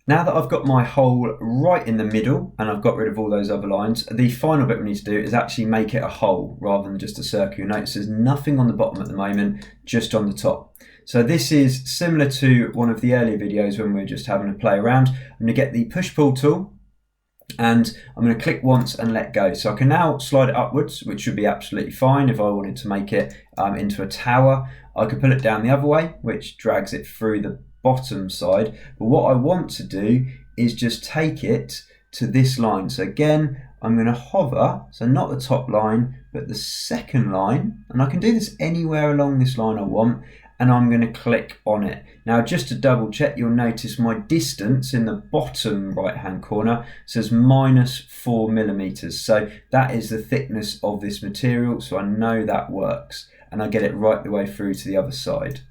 Now that I've got my hole right in the middle and I've got rid of all those other lines, the final bit we need to do is actually make it a hole rather than just a circle. You'll notice there's nothing on the bottom at the moment, just on the top. So this is similar to one of the earlier videos when we were just having a play around. I'm going to get the push-pull tool and I'm going to click once and let go. So I can now slide it upwards, which should be absolutely fine. If I wanted to make it into a tower, I could pull it down the other way, which drags it through the bottom side. But what I want to do is just take it to this line. So again, I'm going to hover, so not the top line, but the second line, and I can do this anywhere along this line I want, and I'm going to click on it. Now, just to double check, you'll notice my distance in the bottom right hand corner says -4 millimeters. So that is the thickness of this material, so I know that works, and I get it right the way through to the other side.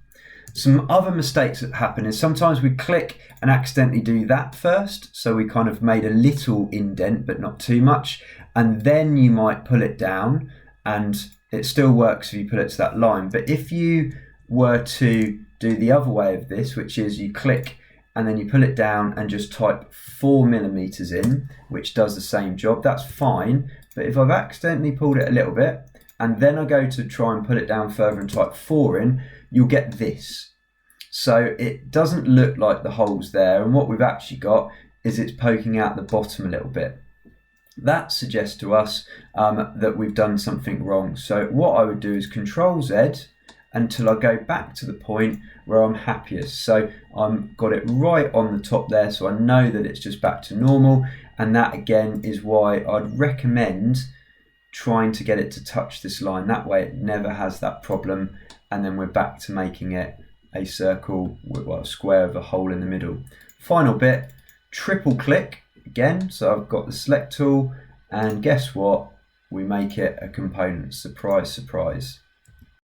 Some other mistakes that happen is sometimes we click and accidentally do that first, so we kind of made a little indent but not too much, and then you might pull it down and it still works if you put it to that line. But if you were to do the other way of this, which is you click and then you pull it down and just type 4 millimeters in, which does the same job, that's fine. But if I've accidentally pulled it a little bit and then I go to try and put it down further and type 4 in, you'll get this. So it doesn't look like the hole's there, and what we've actually got is it's poking out the bottom a little bit. That suggests to us that we've done something wrong. So what I would do is Control Z until I go back to the point where I'm happiest. So I've got it right on the top there, so I know that it's just back to normal, and that again is why I'd recommend trying to get it to touch this line. That way it never has that problem, and then we're back to making it a circle with a square with a hole in the middle. Final bit, triple click again. So I've got the select tool, and guess what? We make it a component. Surprise, surprise.